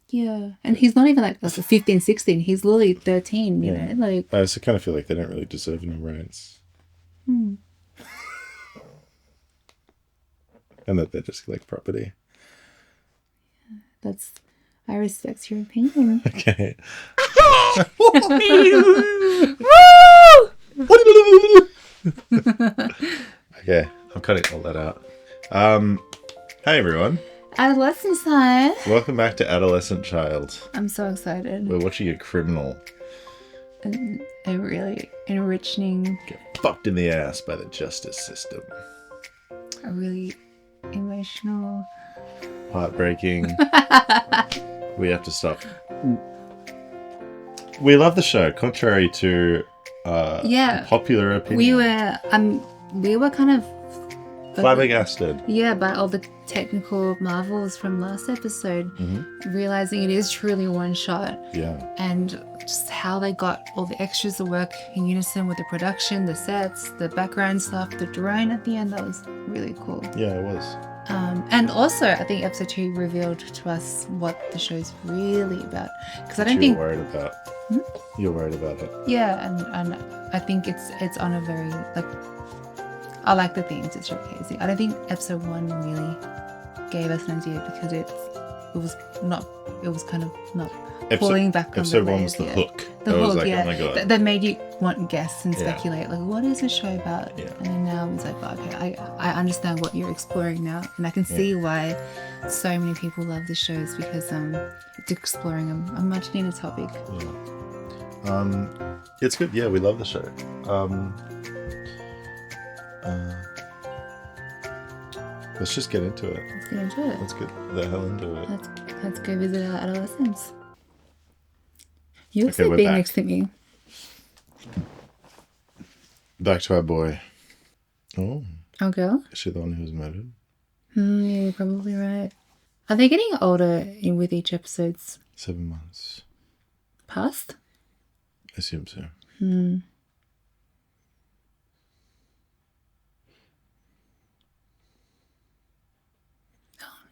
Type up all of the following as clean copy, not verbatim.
Yeah. And he's not even like 15, 16. He's literally 13, you know? Like, I also kind of feel like they don't really deserve no rights. And that they're just like property. I respect your opinion. Okay. Okay, I'm cutting all that out. Hey everyone. Adolescence time. Welcome back to Adolescent Child. I'm so excited. We're watching a criminal And a really enriching, get fucked in the ass by the justice system. a really emotional. Heartbreaking. We have to stop. We love the show, contrary to popular opinion. We were kind of flabbergasted. Yeah, by all the technical marvels from last episode, realizing it is truly one shot. Yeah. And just how they got all the extras to work in unison with the production, the sets, the background stuff, the drone at the end. That was really cool. Yeah, it was. And also, I think episode 2 revealed to us what the show's really about. Because I don't think you're worried about. You're worried about it. Yeah, and I think it's on a very I like the themes it's showcasing. I don't think episode 1 really gave us an idea because it was kind of not pulling back on episode the 1 was the hook. The hook, was like, yeah. Oh my God. That made you want to guess and speculate, like, what is the show about? Yeah. And then now it's like, okay, I understand what you're exploring now, and I can see why so many people love the shows because it's exploring a much needed topic. Yeah. It's good. Yeah, we love the show. Let's just get into it. Let's get into it. Let's get the hell into it. Let's go visit our adolescents. You're Okay, we're sleeping back. next to me. Back to our boy. Oh. Our girl? Is she the one who was murdered? Yeah, you're probably right. Are they getting older with each episode's 7 months. past? I assume so.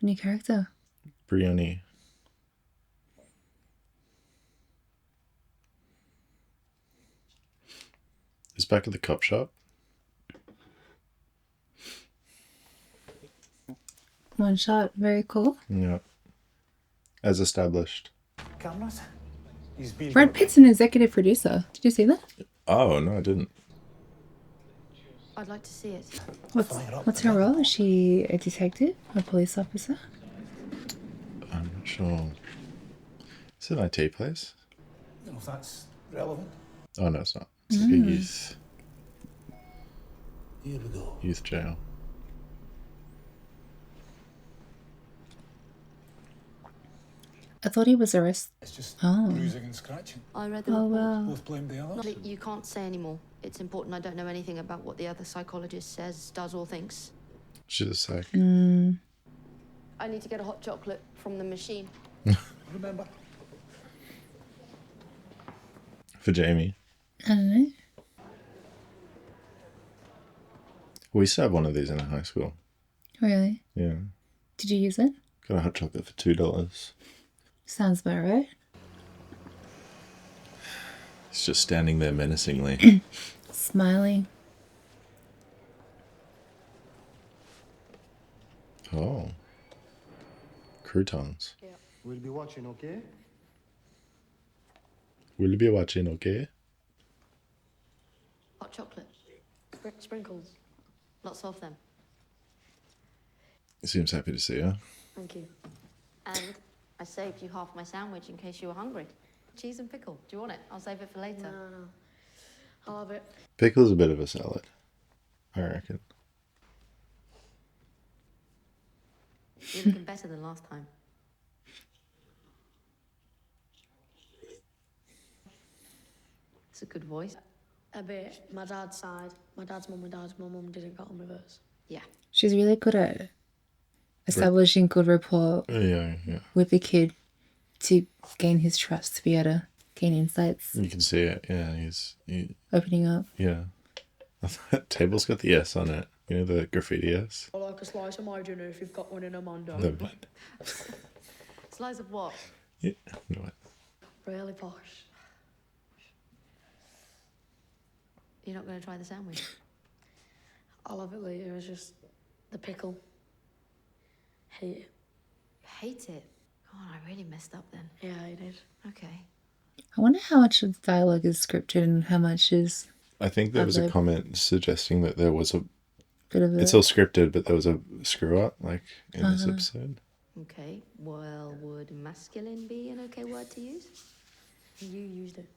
New character. Brioni. Is back at the cop shop. One shot. Very cool. Yeah. As established. Cameras? Brad Pitt's an executive producer. Did you see that? Oh, no, I didn't. I'd like to see it. What's her role? Is she a detective? A police officer? I'm not sure. Is it an IT place? I don't know if that's relevant. Oh, no, it's not. It's like a youth Here we go. jail. I thought he was arrested. It's just Oh. bruising and scratching. I read the Oh, report. wow. Both blame the others. Not- You can't say anymore. It's important. I don't know anything about what the other psychologist says, does, or thinks. She's a psych. I need to get a hot chocolate from the machine. Remember? For Jamie. I don't know. We used to have one of these in our high school. Really? Yeah. Did you use it? Got a hot chocolate for $2. Sounds about right. He's just standing there menacingly. Smiling. Oh. Croutons. We'll be watching, okay? Will you be watching, okay? Hot chocolate. Sprinkles. Lots of them. He seems happy to see her. Thank you. And I saved you half my sandwich in case you were hungry. Cheese and pickle. Do you want it? I'll save it for later. No. I'll have it. Pickle's a bit of a salad, I reckon. You're looking better than last time. It's a good voice. A bit. My dad's side. My dad's mum and dad's mum didn't get on with us. Yeah. She's really good at establishing good rapport Yeah. with the kid to gain his trust, to be able to gain insights, You can see it. Yeah, opening up. yeah. That table's got the S on it. You know, the graffiti S? I like a slice of my dinner if you've got one in a Mondo. The blend. Slice of what? Yeah. No. Really posh. You're not going to try the sandwich? I'll have it later. It's just the pickle. Hate it. Hate it? God, I really messed up then. Yeah, I did. Okay. I wonder how much of the dialogue is scripted and how much is I think there was a comment suggesting that there was a bit of it's all scripted, but there was a screw up like in this episode. Okay. Well, would masculine be an okay word to use? You used it.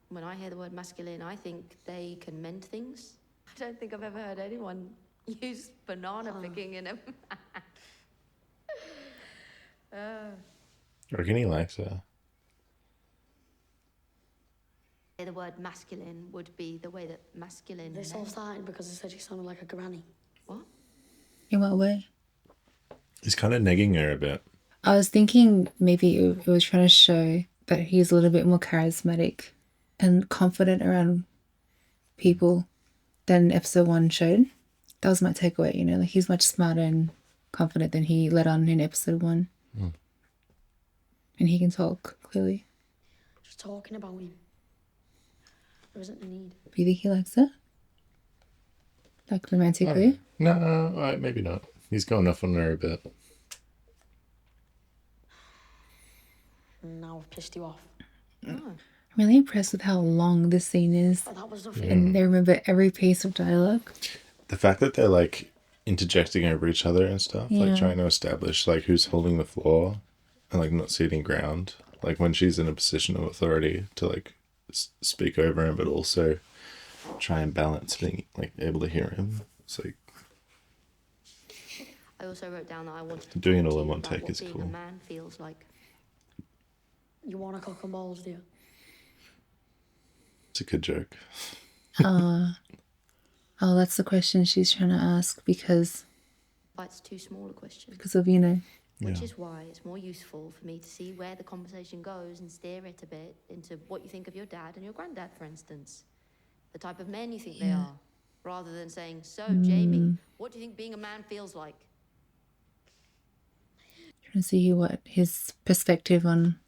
When I hear the word masculine, I think they can mend things. I don't think I've ever heard anyone use banana picking in them. I reckon he likes her. The word masculine would be the way that masculine... This all started because I said she sounded like a granny. What? In what way? He's kind of negging her a bit. I was thinking maybe it was trying to show that he's a little bit more charismatic and confident around people than episode 1 showed. That was my takeaway, you know, like he's much smarter and confident than he let on in episode 1. Mm. And he can talk clearly. Just talking about him. There isn't a need. Do you think he likes it? Like romantically? No, maybe not. He's going off on her a bit. Now I've pissed you off. Oh. I'm really impressed with how long this scene is. Oh, that was the And they remember every piece of dialogue. The fact that they're like interjecting over each other and stuff, like trying to establish like who's holding the floor and like not ceding ground. Like when she's in a position of authority to like speak over him, but also try and balance being like able to hear him. It's like I also wrote down that I wanted to doing it talk all to in you one about take what is being cool. a man feels like. You want a cock and balls, do you? It's a good joke. Oh, that's the question she's trying to ask because It's too small a question. of, you know. Which is why it's more useful for me to see where the conversation goes and steer it a bit into what you think of your dad and your granddad, for instance. The type of men you think they are. Rather than saying, so, Jamie, what do you think being a man feels like? Trying to see what his perspective on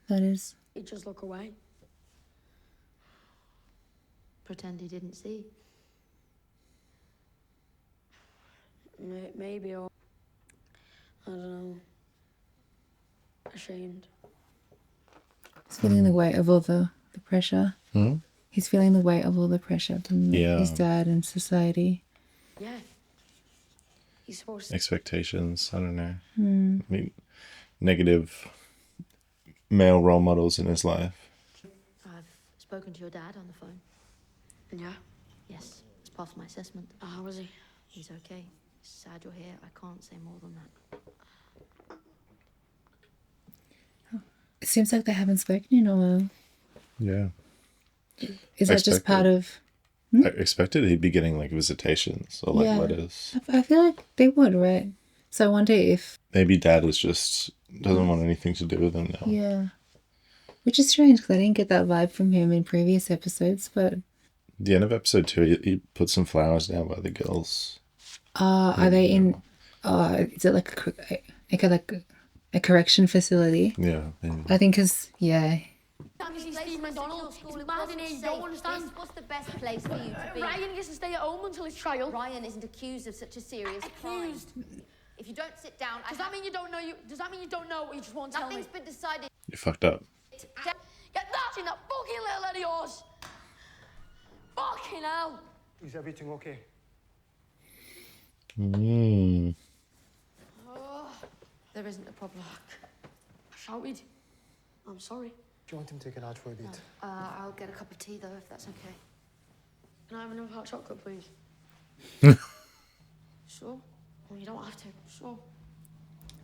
that is. You just look away. Pretend he didn't see. Maybe, or I don't know. Ashamed. He's feeling the weight of all the pressure. Hmm? He's feeling the weight of all the pressure from his dad and society. Yeah. He's supposed to... Expectations, I don't know. I mean, negative male role models in his life. I've spoken to your dad on the phone. Yeah? Yes, it's part of my assessment. How is he? He's okay. Sad you're here. I can't say more than that. It seems like they haven't spoken in a while. Yeah. Is that just part of... I expected he'd be getting like visitations or like letters. I feel like they would, right? So I wonder if... Maybe dad is just doesn't want anything to do with him now. Yeah. Which is strange because I didn't get that vibe from him in previous episodes, but... The end of episode 2, he put some flowers down by the girls. Are they in... is it like a correction facility? Yeah. Maybe. I think because, yeah... Steve McDonald. He's mad in here, you don't understand. What's the best place for you to be? Ryan gets to stay at home until his trial. Ryan isn't accused of such a serious crime. If you don't sit down, Does that mean you don't know? Does that mean you don't know? Or you just won't tell me? Nothing's been decided. You fucked up. Get that in that fucking little head of yours. Fucking hell. Is everything okay? There isn't a problem. I shouted. I'm sorry. Do you want him to take an ad for a bit? I'll get a cup of tea though, if that's okay. Can I have another hot chocolate, please? Sure. Well, you don't have to. Sure.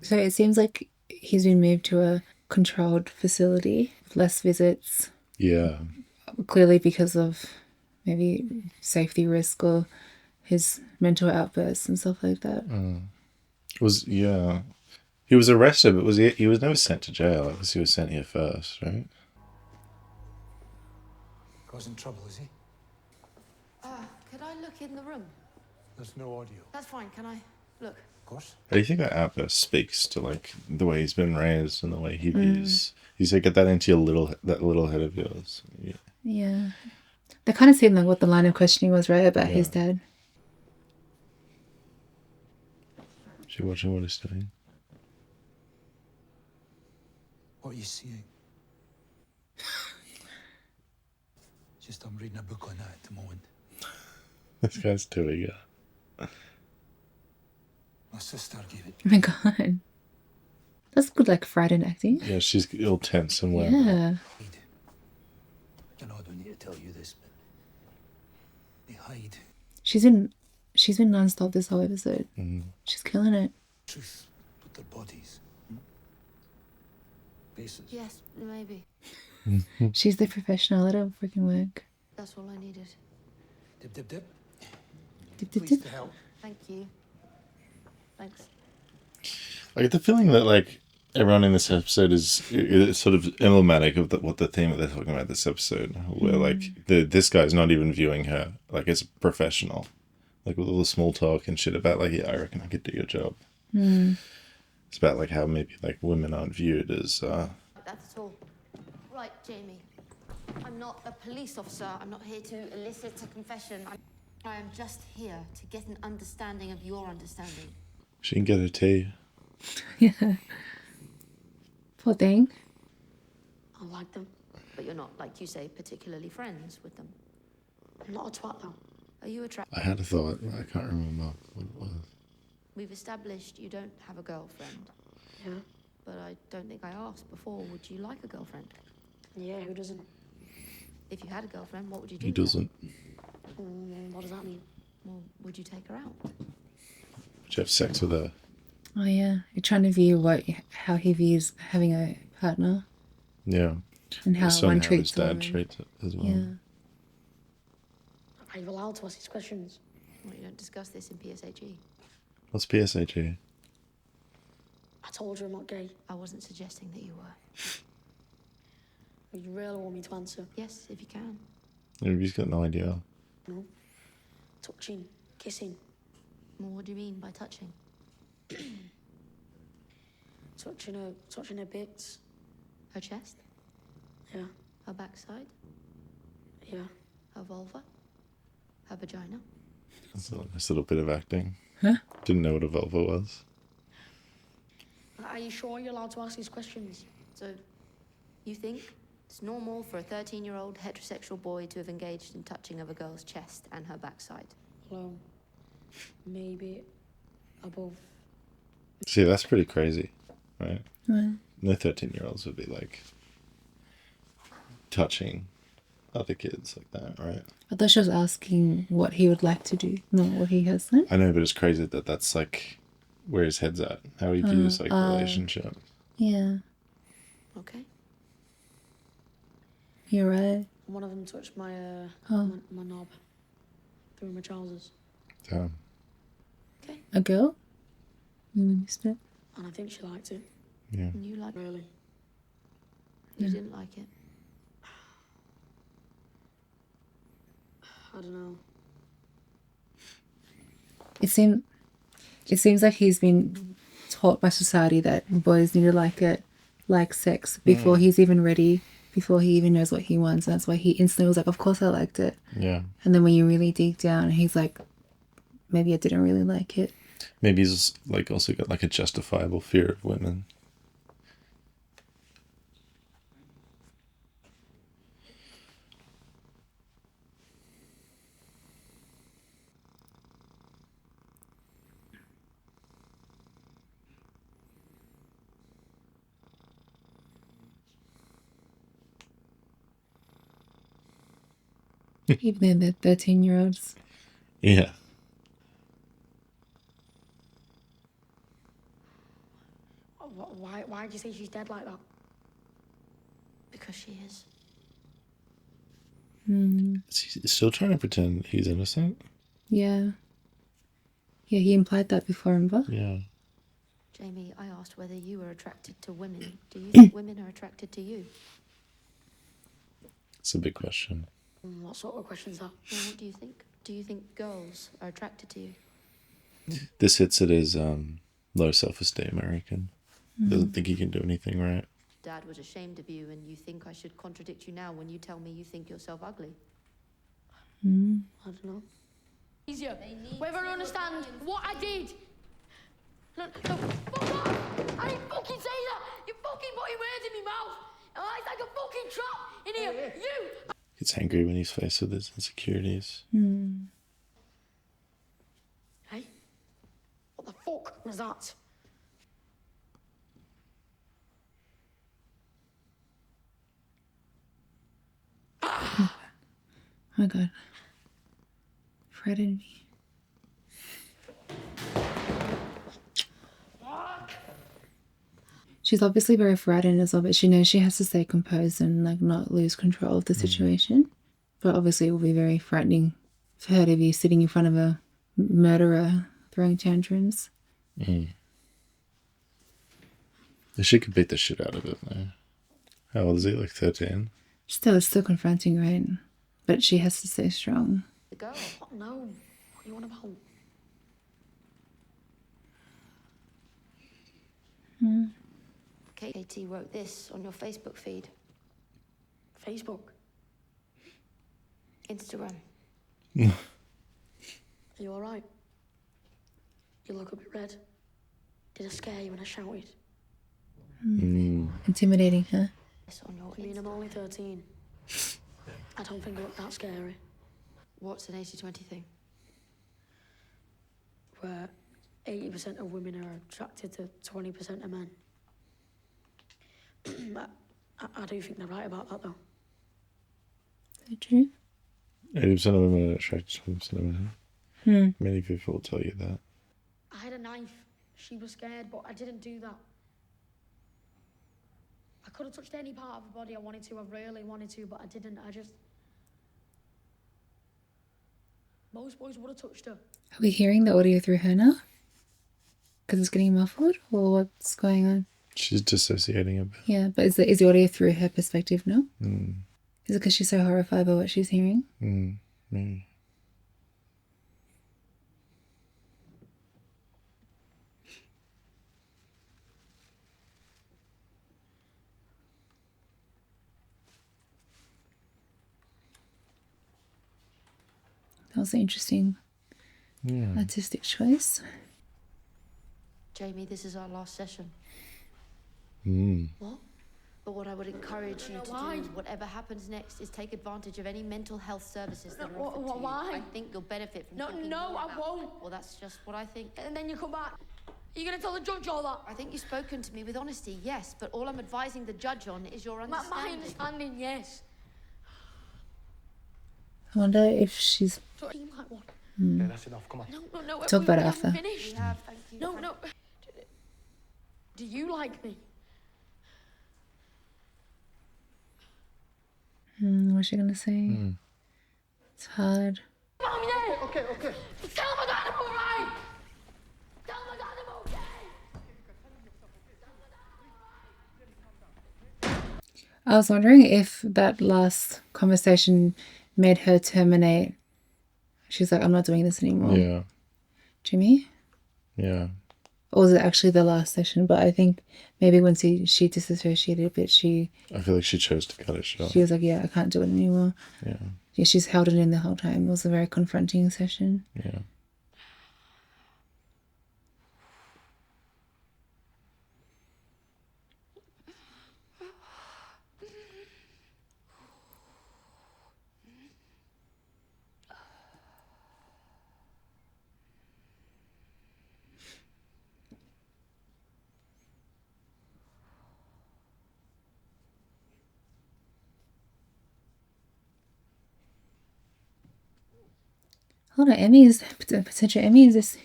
So it seems like he's been moved to a controlled facility, with less visits. Yeah. Clearly because of maybe safety risk or his mental outbursts and stuff like that. He was arrested, but he was never sent to jail. I guess he was sent here first, right? Causing trouble, is he? Could I look in the room? There's no audio. That's fine. Can I look? Of course. How do you think that outburst speaks to like the way he's been raised and the way he views? You say get that into your little head of yours. Yeah. Yeah. That kind of seemed like what the line of questioning was, right, about his Yeah. dad. Is she watching what he's doing? What are you seeing? Just I'm reading a book on that at the moment. This guy's too eager. My sister gave it. Oh my god. That's good, like, frightened acting. Yeah, she's all tense and wet. Yeah. Hide. I know I don't need to tell you this, but they hide She's been non-stop this whole episode. Mm. She's killing it. truth with their bodies. Bases. Yes, maybe. She's the professional at her freaking work. That's all I needed. Dip, dip, dip. Dip, dip, Pleased dip. to help. Thank you. Thanks. I get the feeling that like everyone in this episode is sort of emblematic of what the theme that they're talking about this episode, where like this guy's not even viewing her like as a professional, like with all the small talk and shit about like, yeah, I reckon I could do your job. It's about like how maybe like women aren't viewed as That's all. Right, Jamie. I'm not a police officer. I'm not here to elicit a confession. I am just here to get an understanding of your understanding. she can get her tea. Yeah. Poor thing. I like them. But you're not, like you say, particularly friends with them. I'm not a twat though. Are you attracted? I had a thought, but I can't remember what it was. We've established you don't have a girlfriend. Yeah. But I don't think I asked before, would you like a girlfriend? Yeah, who doesn't? If you had a girlfriend, what would you do? He doesn't. What does that mean? Well, would you take her out? Would you have sex with her? Oh yeah. You're trying to view how he views having a partner Yeah. and how Based on one how treats his dad women. treats it as well. Yeah. Are you allowed to ask these questions? Well, you don't discuss this in PSHE. What's PSHE? I told you I'm not gay. I wasn't suggesting that you were. You really want me to answer? Yes, if you can. He's got no idea. No. Touching, kissing, Well, what do you mean by touching? touching her bits. Her chest? Yeah, Her backside? yeah. Her vulva? Her vagina? That's a nice little bit of acting. Huh? Didn't know what a vulva was. Are you sure you're allowed to ask these questions? So, you think it's normal for a 13-year-old heterosexual boy to have engaged in touching of a girl's chest and her backside? Well, maybe above. See, that's pretty crazy, right? Right. No 13-year-olds would be like touching other kids like that, right? I thought she was asking what he would like to do, not what he has done. I know, but it's crazy that that's like where his head's at, how he views like relationships. Yeah. Okay. You're right. One of them touched my my knob through my trousers, Damn. Okay. A girl? You missed it. and I think she liked it. Yeah. And you like Really. You didn't like it. I don't know. It seems like he's been taught by society that boys need to like sex before he's even ready, before he even knows what he wants. And that's why he instantly was like, of course I liked it. Yeah. And then when you really dig down, he's like, maybe I didn't really like it. Maybe he's like also got like a justifiable fear of women. Even though they're 13-year-olds. Yeah. Why did you say she's dead like that? Because she is. He's still trying to pretend he's innocent. Yeah. Yeah, he implied that before, remember? Yeah. Jamie, I asked whether you were attracted to women. Do you think women are attracted to you? It's a big question. What sort of question's that? Well, what do you think? Do you think girls are attracted to you? This hits at his low self-esteem, I reckon. Doesn't think he can do anything right. Dad was ashamed of you, and you think I should contradict you now when you tell me you think yourself ugly. I don't know. Easier. Whether I understand what I did. No, fuck off! I didn't fucking say that! You fucking putting words in my mouth! It's like a fucking trap in here! You! Gets angry when he's faced with his insecurities. Hey? What the fuck was that? Oh my god. Frightened me. She's obviously very frightened as well, but she knows she has to stay composed and like not lose control of the situation. But obviously it will be very frightening for her to be sitting in front of a murderer throwing tantrums. She could beat the shit out of it, though. How old is he? Like 13? Still, it's still confronting, right? But she has to stay strong. The girl. What? No. What are you on about? Katie wrote this on your Facebook feed. Facebook. Instagram. Are you alright? You look a bit red. Did I scare you when I shouted? Intimidating her. This on your I mean, I'm only 13. I don't think I look that scary. What's an 80-20 thing? Where 80% of women are attracted to 20% of men. I do think they're right about that, though. Is that true? 80% of women are attracted to 20% of men. Many people will tell you that. I had a knife. She was scared, but I didn't do that. I could have touched any part of her body I wanted to. I really wanted to, but I didn't. Most boys would have touched her. Are we hearing the audio through her now? Because it's getting muffled? Or what's going on? She's dissociating a bit. Yeah, but is the audio through her perspective now? Is it because she's so horrified by what she's hearing? Maybe. That was an interesting artistic choice. Jamie, this is our last session. What? But what I would encourage you to Why? do, whatever happens next, is take advantage of any mental health services that are No, offered to you. why? I think you'll benefit from No, thinking no, more I about won't. it. Well, that's just what I think. And then you come back. Are you going to tell the judge all that? I think you've spoken to me with honesty, yes, but all I'm advising the judge on is your My understanding. understanding, yes. I wonder if she's... So it seemed like one. Yeah, that's enough. Come on. No. Talk about it we after. haven't finished. We have, thank you. No. Do you like me? What's she gonna say? It's hard. Mom, yeah. Okay. Tell my dad I'm alright. Tell my dad I'm okay. I was wondering if that last conversation made her terminate. She's like, I'm not doing this anymore. Yeah. Jimmy? Yeah. Or was it actually the last session? But I think maybe once she disassociated a bit, I feel like she chose to cut it short. she was like, yeah, I can't do it anymore. Yeah. Yeah, she's held it in the whole time. It was a very confronting session. Yeah. Hold on, Emmy's potential Emmy is this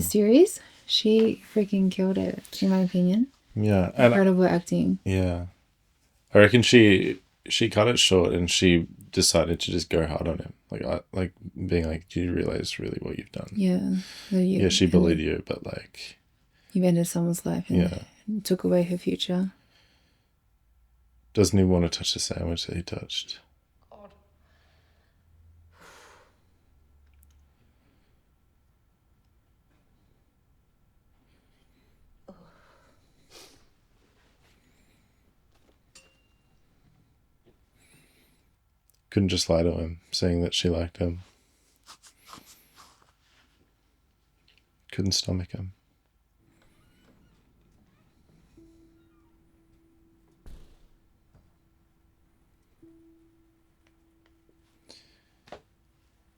series. She freaking killed it, in my opinion. Yeah. And Incredible acting. yeah. I reckon she cut it short and she decided to just go hard on him. Like being like, do you realize really what you've done? Yeah. Yeah, she bullied you, but like, You've ended someone's life and took away her future. doesn't even want to touch the sandwich that he touched. Couldn't just lie to him, saying that she liked him. Couldn't stomach him.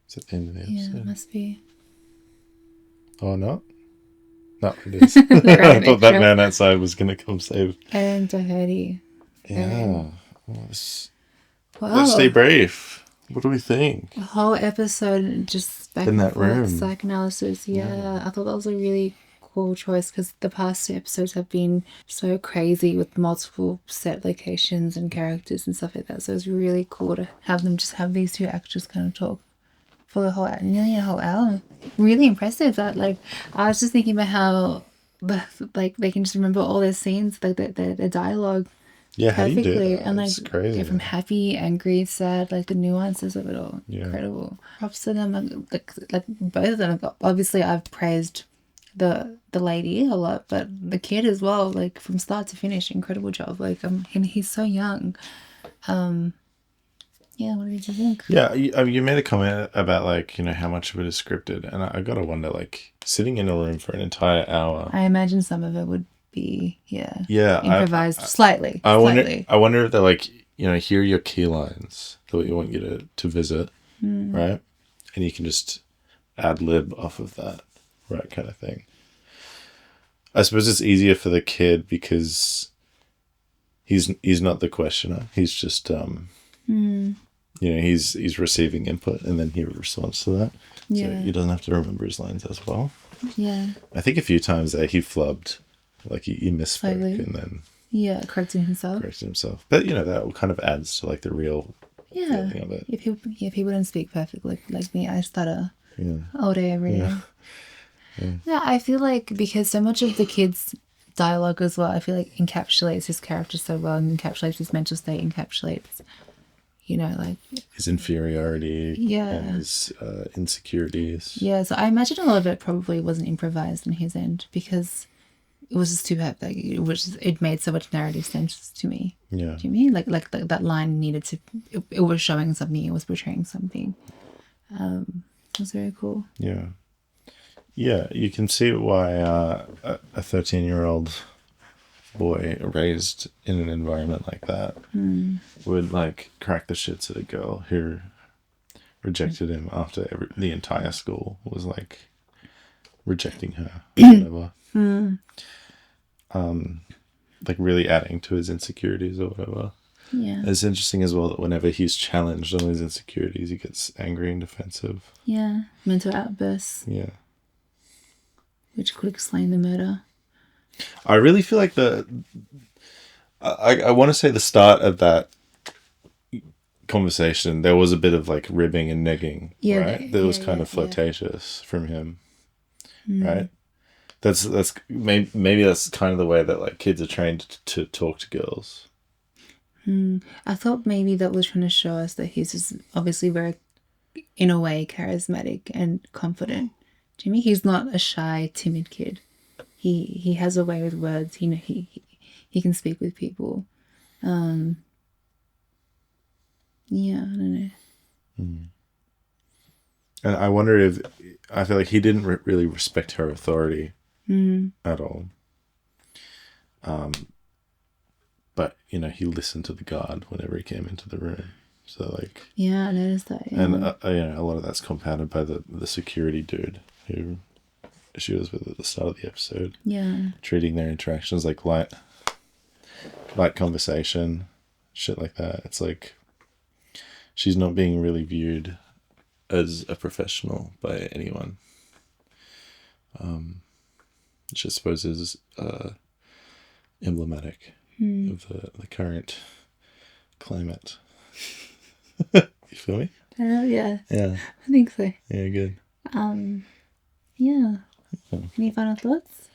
It's at the end of the episode. Yeah, it must be. Oh, no? No, it is. I thought that man outside was going to come save. And Doherty. Yeah. Wow. Let's stay brave. What do we think? The whole episode just back In and that forth room. psychoanalysis. Yeah, I thought that was a really cool choice because the past 2 episodes have been so crazy with multiple set locations and characters and stuff like that. So it was really cool to have them just have these 2 actors kind of talk for the whole nearly a whole hour. Really impressive. That I was just thinking about how they can just remember all their scenes, like their dialogue. Yeah, how do you do Perfectly. that? And It's crazy. from happy, angry, sad, the nuances of it all. Yeah. Incredible. Props to them. Like both of them. Obviously, I've praised the lady a lot, but the kid as well. From start to finish, incredible job. And he's so young. Yeah. What did you think? Yeah, you made a comment about how much of it is scripted, and I gotta wonder, sitting in a room for an entire hour. I imagine some of it would be improvised slightly. I wonder if they're here are your key lines that we want you to visit, right? And you can just ad lib off of that, right, kind of thing. I suppose it's easier for the kid because he's not the questioner. He's just he's receiving input and then he responds to that. Yeah. So he doesn't have to remember his lines as well. Yeah. I think a few times there he flubbed. He misspoke Slightly. and then correcting himself. But that kind of adds to the real Yeah. feeling of it. If people don't speak perfectly like me, I stutter Yeah. all day, every day. Yeah, I feel because so much of the kids' dialogue as well, I feel encapsulates his character so well and encapsulates his mental state, encapsulates, his inferiority. Yeah. And his insecurities. Yeah, so I imagine a lot of it probably wasn't improvised on his end because it was just too heavy. It made so much narrative sense to me. Yeah. Do you mean that line needed to? It was showing something. It was portraying something. It was very cool. Yeah. Yeah, you can see why a 13-year-old boy raised in an environment like that would crack the shits at a girl who rejected him after the entire school was rejecting her or whatever. Really adding to his insecurities or whatever. Yeah. It's interesting as well that whenever he's challenged on his insecurities, he gets angry and defensive. Yeah. Mental outbursts. Yeah. Which could explain the murder. I really feel like I want to say the start of that conversation, there was a bit of ribbing and negging, right? That was kind of flirtatious from him, right? That's maybe that's kind of the way that kids are trained to talk to girls. I thought maybe that was trying to show us that he's just obviously very, in a way, charismatic and confident. Jimmy, he's not a shy, timid kid. He has a way with words. He can speak with people. Yeah, I don't know. And I wonder if I feel he didn't really respect her authority at all. But he listened to the guard whenever he came into the room. So yeah, I noticed that. Yeah. And a lot of that's compounded by the security dude who she was with at the start of the episode. Yeah. Treating their interactions like light conversation, shit like that. It's she's not being really viewed as a professional by anyone. Which I suppose is emblematic of the current climate. You feel me? Yeah. Yeah. I think so. Yeah, good. Yeah. Any final thoughts?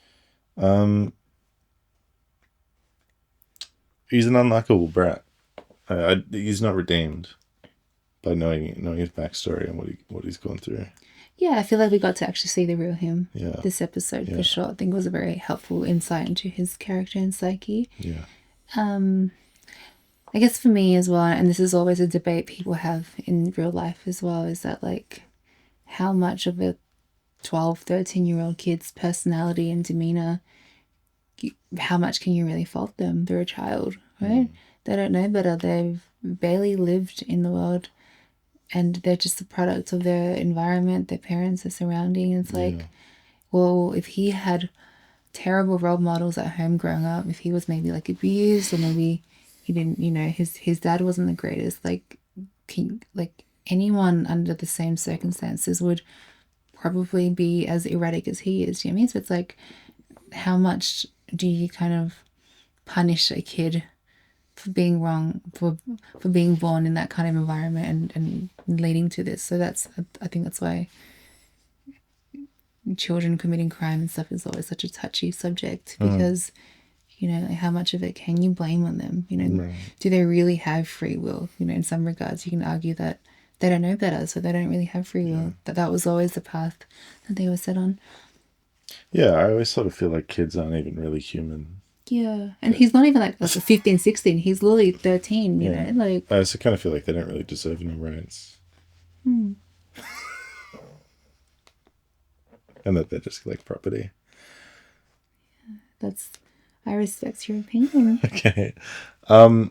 He's an unlikable brat. He's not redeemed by knowing his backstory and what he's gone through. Yeah, I feel we got to actually see the real him this episode for sure. I think it was a very helpful insight into his character and psyche. Yeah. I guess for me as well, and this is always a debate people have in real life as well, is that like how much of a 12, 13-year-old kid's personality and demeanor, how much can you really fault them? They're a child, right? They don't know better. They've barely lived in the world, and they're just the product of their environment, their parents, their surrounding. It's like, well, if he had terrible role models at home growing up, if he was maybe like abused, or maybe he didn't, you know, his dad wasn't the greatest, like anyone under the same circumstances would probably be as erratic as he is. You know what I mean? So it's like, how much do you kind of punish a kid for being wrong, for being born in that kind of environment and leading to this? So I think that's why children committing crime and stuff is always such a touchy subject, because you know, like, how much of it can you blame on them? You know, do they really have free will? You know, in some regards, you can argue that they don't know better, so they don't really have free will. That was always the path that they were set on. Yeah, I always sort of feel like kids aren't even really human. Yeah, and he's not even like 15, 16. He's literally 13, you know? Like, I also kind of feel like they don't really deserve any rights. And that they're just like property. I respect your opinion. Okay. I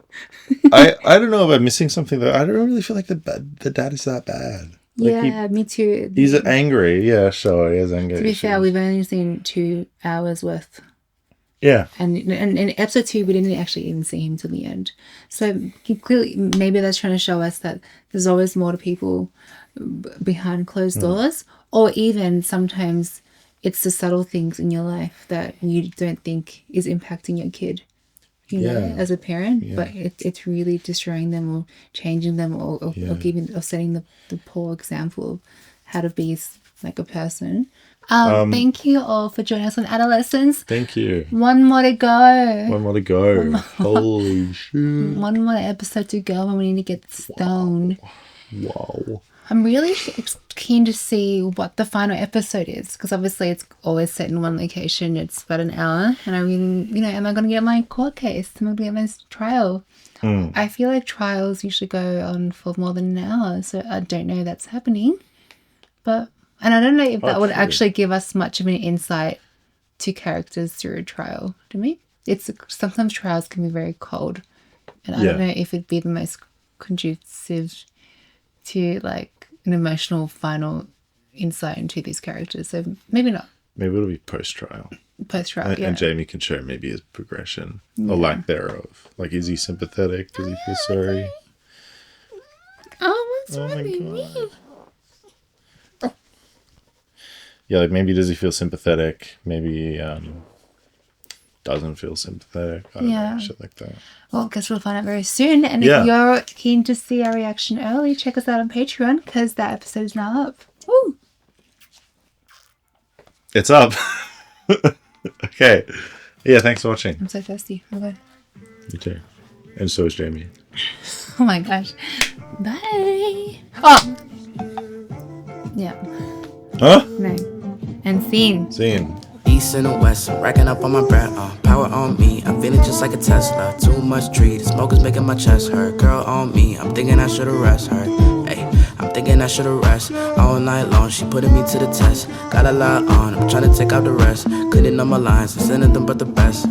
don't know if I'm missing something though. I don't really feel like the dad is that bad. Like Me too. He's angry. Yeah, sure. He is angry. To be fair, we've only seen 2 hours worth. Yeah. And in episode 2, we didn't actually even see him till the end. So clearly, maybe that's trying to show us that there's always more to people behind closed doors, or even sometimes it's the subtle things in your life that you don't think is impacting your kid, you know, as a parent, but it's really destroying them or changing them or giving or setting the poor example of how to be like a person. Thank you all for joining us on Adolescence. Thank you. One more to go. Holy shit. One more episode to go, and we need to get stoned. Wow. I'm really keen to see what the final episode is, because obviously it's always set in one location. It's about an hour, and I mean, you know, am I going to get my court case? Am I going to get my trial? I feel like trials usually go on for more than an hour, so I don't know if that's happening. And I don't know if that would actually give us much of an insight to characters through a trial. To me, sometimes trials can be very cold, and I don't know if it'd be the most conducive to like an emotional final insight into these characters. So maybe not. Maybe it'll be post-trial. And Jamie can show maybe his progression or lack thereof. Like, is he sympathetic? Does he feel sorry? What's wrong with me? Yeah, like maybe does he feel sympathetic? Maybe doesn't feel sympathetic. I don't know, shit like that. Well, I guess we'll find out very soon. And if you're keen to see our reaction early, check us out on Patreon, because that episode is now up. Woo! It's up. Okay. Yeah, thanks for watching. I'm so thirsty. Bye-bye. You too. And so is Jamie. Oh my gosh. Bye. Oh! Yeah. Huh? No. And scene. Scene. East and the west, I'm racking up on my breath, power on me, I'm feeling just like a Tesla. Too much tree, the smoke is making my chest hurt. Girl on me, I'm thinking I should've rest her. Hey, I'm thinking I should've rest. All night long, she putting me to the test. Got a lot on, I'm trying to take out the rest. Cleaning up my lines, and sending them but the best.